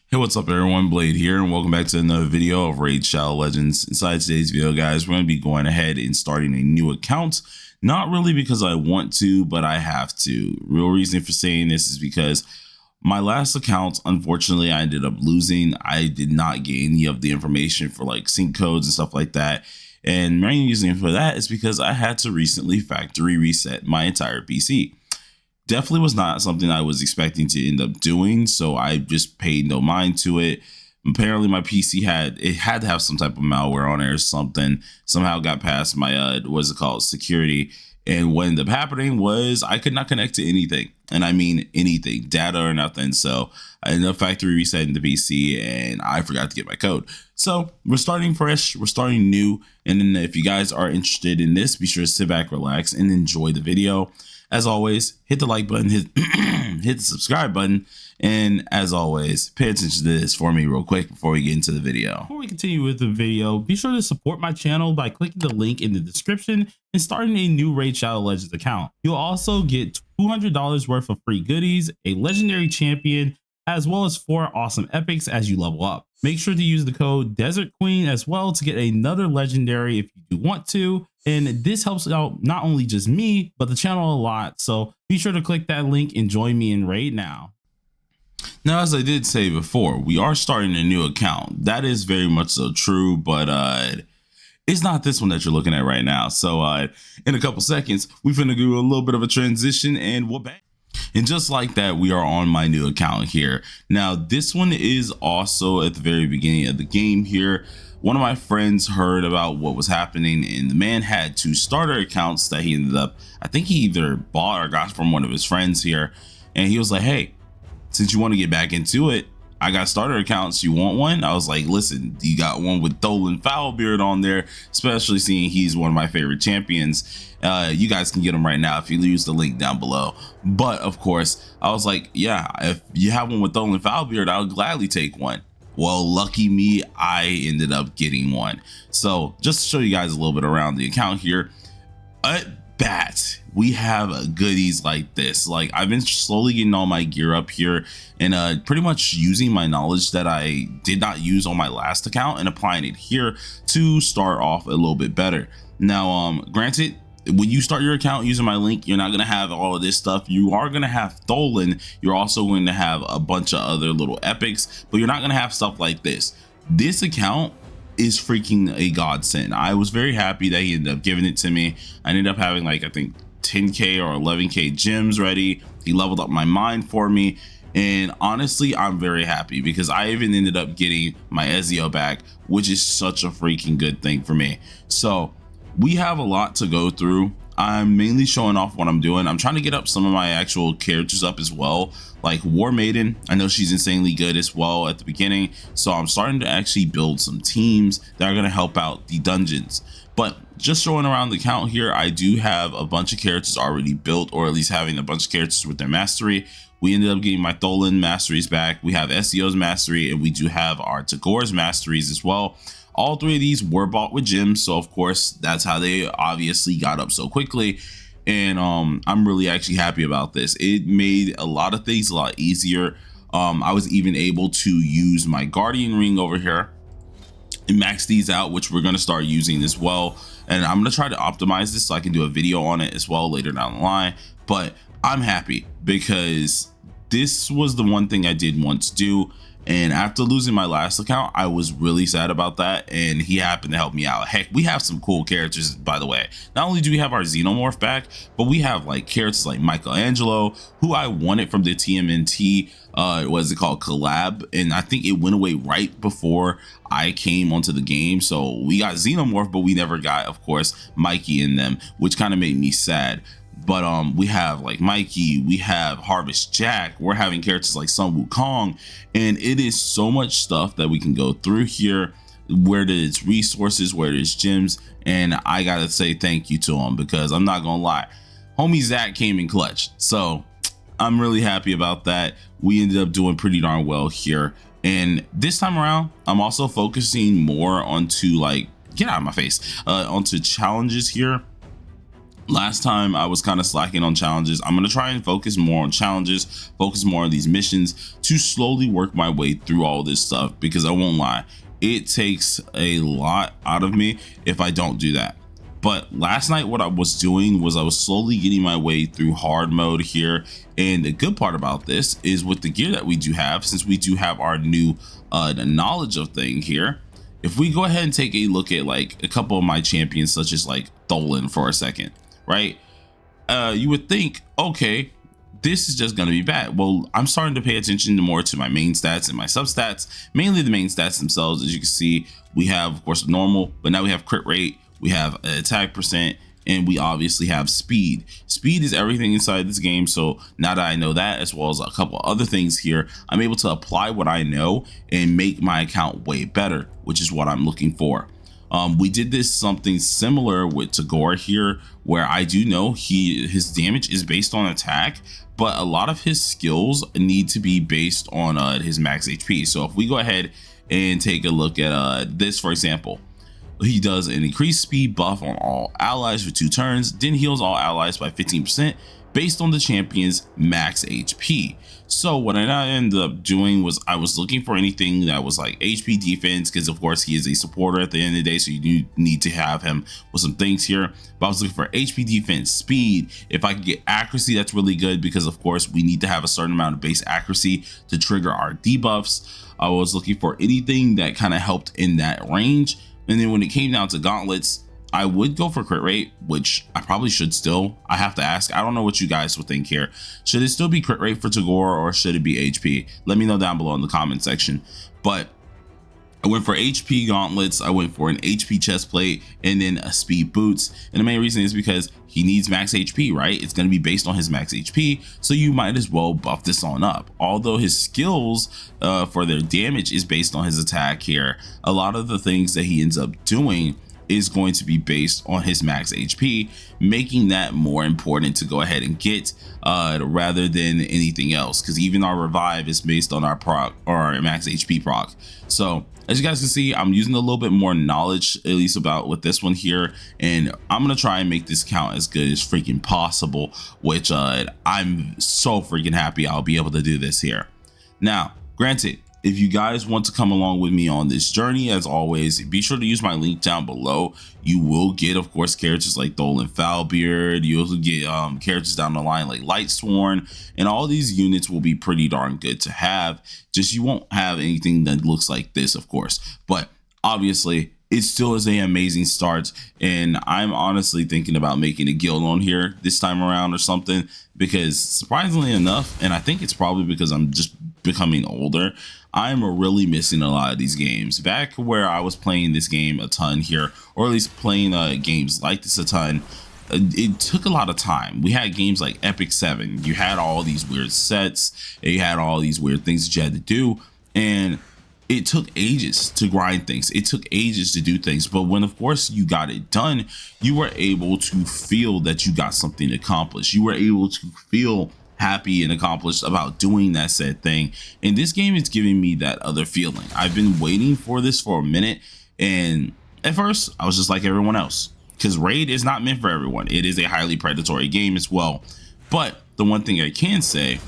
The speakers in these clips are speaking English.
Hey, what's up everyone, Blade here, and welcome back to another video of Raid Shadow Legends. Inside today's video, guys, we're going to be going ahead and starting a new account. Not really because I want to, but I have to. Real reason for saying this is because my last account, unfortunately, I ended up losing. I did not get any of the information for like sync codes and stuff like that. And main reason for that is because I had to recently factory reset my entire PC. Definitely was not something I was expecting to end up doing, so I just paid no mind to it. Apparently my PC had to have some type of malware on it or something. Somehow got past my what's it called, security, and what ended up happening was I could not connect to anything, and I mean anything, data or nothing. So I ended up factory resetting the PC and I forgot to get my code. So we're starting fresh, we're starting new, and then if you guys are interested in this, be sure to sit back, relax, and enjoy the video. As always, hit the like button, hit the subscribe button, and as always, pay attention to this for me real quick before we get into the video. Before we continue with the video, be sure to support my channel by clicking the link in the description and starting a new Raid Shadow Legends account. You'll also get $200 worth of free goodies, a legendary champion, as well as 4 awesome epics as you level up. Make sure to use the code Desert Queen as well to get another legendary if you do want to. And this helps out not only just me, but the channel a lot. So be sure to click that link and join me in Raid now. Now, as I did say before, we are starting a new account. That is very much so true, but it's not this one that you're looking at right now. So in a couple seconds, we're finna do a little bit of a transition and we're back. And just like that, we are on my new account here. Now, this one is also at the very beginning of the game here. One of my friends heard about what was happening, and the man had 2 starter accounts that he ended up, I think he either bought or got from one of his friends here. And he was like, hey, since you want to get back into it, I got starter accounts. You want one? I was like, listen, you got one with Tholen Foulbeard on there, especially seeing he's one of my favorite champions. You guys can get him right now if you use the link down below. But of course, I was like, yeah, if you have one with Tholen Foulbeard, I'll gladly take one. Well, lucky me, I ended up getting one. So just to show you guys a little bit around the account here, at bat, we have goodies like this. Like, I've been slowly getting all my gear up here and pretty much using my knowledge that I did not use on my last account and applying it here to start off a little bit better. Now, granted, when you start your account using my link, you're not going to have all of this stuff. You are going to have Tholen. You're also going to have a bunch of other little epics, but you're not going to have stuff like this. This account is freaking a godsend. I was very happy that he ended up giving it to me. I ended up having like, I think 10k or 11k gems ready. He leveled up my mine for me. And honestly, I'm very happy because I even ended up getting my Ezio back, which is such a freaking good thing for me. So we have a lot to go through. I'm mainly showing off what I'm doing. I'm trying to get up some of my actual characters up as well, like War Maiden. I know she's insanely good as well at the beginning, so I'm starting to actually build some teams that are going to help out the dungeons. But just showing around the account here, I do have a bunch of characters already built, or at least having a bunch of characters with their mastery. We ended up getting my Tholen masteries back. We have Ezio's mastery, and we do have our Tagor's masteries as well. All 3 of these were bought with gems, so of course that's how they obviously got up so quickly. And I'm really actually happy about this. It made a lot of things a lot easier. I was even able to use my Guardian ring over here and max these out, which we're going to start using as well. And I'm going to try to optimize this so I can do a video on it as well later down the line. But I'm happy because this was the one thing I did want to do. And after losing my last account, I was really sad about that, and he happened to help me out. Heck, we have some cool characters, by the way. Not only do we have our Xenomorph back, but we have like characters like Michelangelo, who I wanted from the TMNT, what's it called, collab, and I think it went away right before I came onto the game. So we got Xenomorph, but we never got, of course, Mikey in them, which kind of made me sad. But we have like Mikey, we have Harvest Jack, we're having characters like Sun Wukong, and it is so much stuff that we can go through here, where there's resources, where there's gems. And I gotta say thank you to him, because I'm not gonna lie, homie Zach came in clutch. So I'm really happy about that. We ended up doing pretty darn well here. And this time around, I'm also focusing more onto like, get out of my face, onto challenges here. Last time I was kind of slacking on challenges. I'm going to try and focus more on challenges, focus more on these missions to slowly work my way through all this stuff, because I won't lie, it takes a lot out of me if I don't do that. But last night what I was doing was I was slowly getting my way through hard mode here. And the good part about this is with the gear that we do have, since we do have our new knowledge of thing here, if we go ahead and take a look at like a couple of my champions, such as like Dolan for a second, right? You would think, okay, this is just going to be bad. Well, I'm starting to pay attention more to my main stats and my substats, mainly the main stats themselves. As you can see, we have, of course, normal, but now we have crit rate, we have attack percent, and we obviously have speed. Speed is everything inside this game. So now that I know that, as well as a couple other things here, I'm able to apply what I know and make my account way better, which is what I'm looking for. We did this something similar with Tagore here, where I do know his damage is based on attack, but a lot of his skills need to be based on his max HP. So if we go ahead and take a look at this, for example, he does an increased speed buff on all allies for 2 turns, then heals all allies by 15% based on the champion's max HP. So what I ended up doing was I was looking for anything that was like HP defense, because of course he is a supporter at the end of the day, so you do need to have him with some things here. But I was looking for HP defense, speed. If I could get accuracy, that's really good, because of course we need to have a certain amount of base accuracy to trigger our debuffs. I was looking for anything that kind of helped in that range. And then when it came down to gauntlets, I would go for crit rate, which I probably should still. I have to ask. I don't know what you guys would think here. Should it still be crit rate for Tagore, or should it be HP? Let me know down below in the comment section. But I went for HP gauntlets, I went for an HP chest plate, and then a speed boots. And the main reason is because he needs max HP, right? It's going to be based on his max HP, so you might as well buff this on up. Although his skills for their damage is based on his attack here, a lot of the things that he ends up doing is going to be based on his max HP, making that more important to go ahead and get rather than anything else, because even our revive is based on our proc, or our max HP proc. So as you guys can see, I'm using a little bit more knowledge, at least about with this one here, and I'm gonna try and make this count as good as freaking possible, which I'm so freaking happy I'll be able to do this here. Now, granted, if you guys want to come along with me on this journey, as always, be sure to use my link down below. You will get, of course, characters like Dolan Foulbeard. You also get characters down the line like Lightsworn, and all these units will be pretty darn good to have. Just you won't have anything that looks like this, of course, but obviously it still is an amazing start, and I'm honestly thinking about making a guild on here this time around or something, because surprisingly enough, and I think it's probably because I'm just becoming older, I'm really missing a lot of these games. Back where I was playing this game a ton here, or at least playing games like this a ton, it took a lot of time. We had games like Epic 7. You had all these weird sets, and you had all these weird things that you had to do, and it took ages to grind things. It took ages to do things. But when, of course, you got it done, you were able to feel that you got something accomplished. You were able to feel happy and accomplished about doing that said thing. And this game is giving me that other feeling. I've been waiting for this for a minute, and at first I was just like everyone else, because Raid is not meant for everyone. It is a highly predatory game as well. But the one thing I can say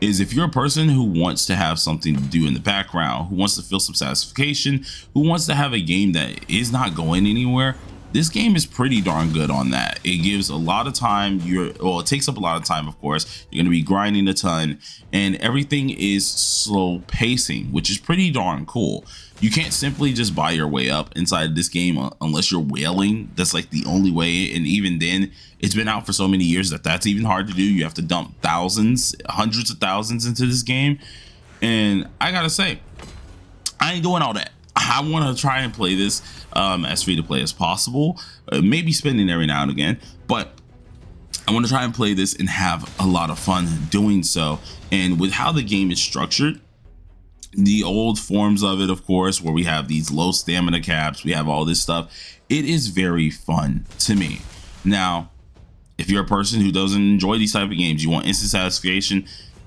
is, if you're a person who wants to have something to do in the background, who wants to feel some satisfaction, who wants to have a game that is not going anywhere, this game is pretty darn good on that. It gives a lot of time. It takes up a lot of time, of course. You're going to be grinding a ton, and everything is slow pacing, which is pretty darn cool. You can't simply just buy your way up inside this game unless you're whaling. That's like the only way, and even then, it's been out for so many years that that's even hard to do. You have to dump thousands, hundreds of thousands into this game, and I gotta say, I ain't doing all that. I want to try and play this as free to play as possible, maybe spending every now and again, but I want to try and play this and have a lot of fun doing so. And with how the game is structured, the old forms of it, of course, where we have these low stamina caps, we have all this stuff, it is very fun to me. Now, if you're a person who doesn't enjoy these type of games, you want instant satisfaction,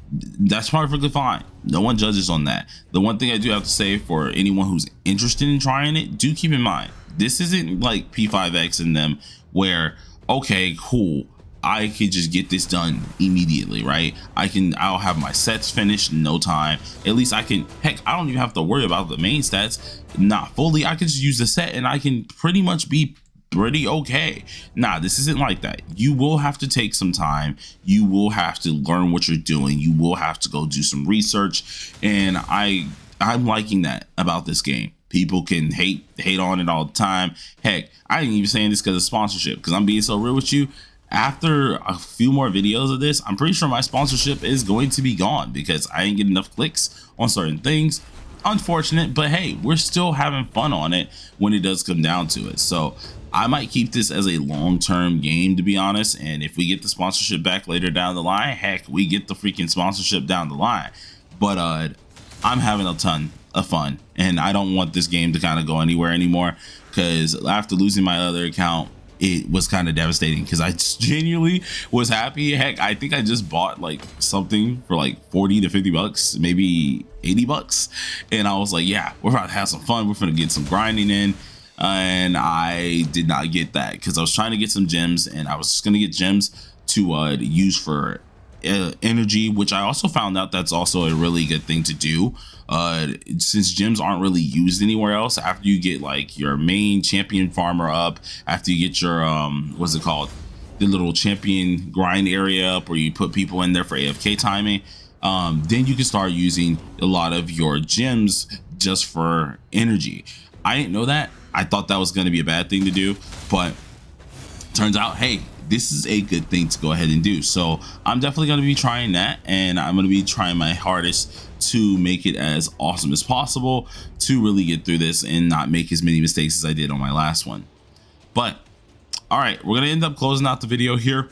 that's perfectly fine. No one judges on that. The one thing I do have to say for anyone who's interested in trying it, do keep in mind, this isn't like P5X and them, where okay, cool. I could just get this done immediately, right? I'll have my sets finished in no time. At least I can, heck, I don't even have to worry about the main stats. Not fully, I can just use the set and I can pretty much be pretty okay. Nah, this isn't like that. You will have to take some time. You will have to learn what you're doing. You will have to go do some research. And I'm liking that about this game. People can hate on it all the time. Heck, I ain't even saying this because of sponsorship, because I'm being so real with you. After a few more videos of this, I'm pretty sure my sponsorship is going to be gone because I ain't getting enough clicks on certain things. Unfortunate, but hey, we're still having fun on it when it does come down to it. So I might keep this as a long-term game, to be honest. And if we get the sponsorship back later down the line, heck, we get the freaking sponsorship down the line. But I'm having a ton of fun, and I don't want this game to kind of go anywhere anymore, because after losing my other account, it was kind of devastating, because I genuinely was happy. Heck, I think I just bought like something for like 40 to 50 bucks, maybe 80 bucks. And I was like, yeah, we're about to have some fun. We're going to get some grinding in. And I did not get that, because I was trying to get some gems, and I was just going to get gems to use for energy, which I also found out that's also a really good thing to do, since gems aren't really used anywhere else. After you get like your main champion farmer up, after you get your what's it called, the little champion grind area up, where you put people in there for AFK timing, then you can start using a lot of your gems just for energy. I didn't know that. I thought that was going to be a bad thing to do, but turns out, hey, this is a good thing to go ahead and do. So I'm definitely going to be trying that, and I'm going to be trying my hardest to make it as awesome as possible to really get through this and not make as many mistakes as I did on my last one. But all right, we're going to end up closing out the video here.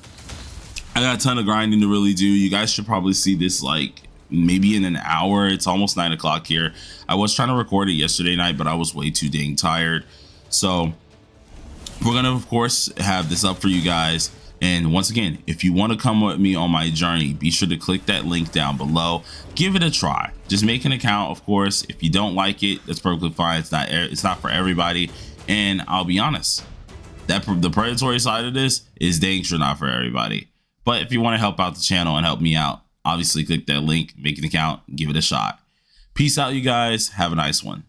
I got a ton of grinding to really do. You guys should probably see this like maybe in an hour. It's almost 9 o'clock here. I was trying to record it yesterday night, but I was way too dang tired. So we're gonna, of course, have this up for you guys. And once again, if you want to come with me on my journey, be sure to click that link down below. Give it a try. Just make an account, of course. If you don't like it, that's perfectly fine. It's not for everybody. And I'll be honest, that the predatory side of this is dang sure not for everybody. But if you want to help out the channel and help me out, obviously click that link, make an account, give it a shot. Peace out, you guys. Have a nice one.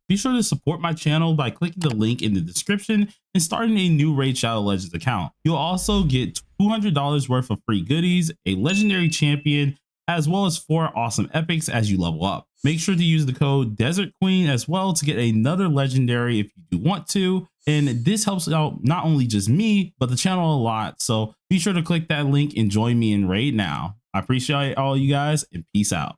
Be sure to support my channel by clicking the link in the description and starting a new Raid Shadow Legends account. You'll also get $200 worth of free goodies, a legendary champion, as well as 4 awesome epics as you level up. Make sure to use the code Desert Queen as well to get another legendary if you do want to. And this helps out not only just me, but the channel a lot. So be sure to click that link and join me in Raid now. I appreciate all you guys, and peace out.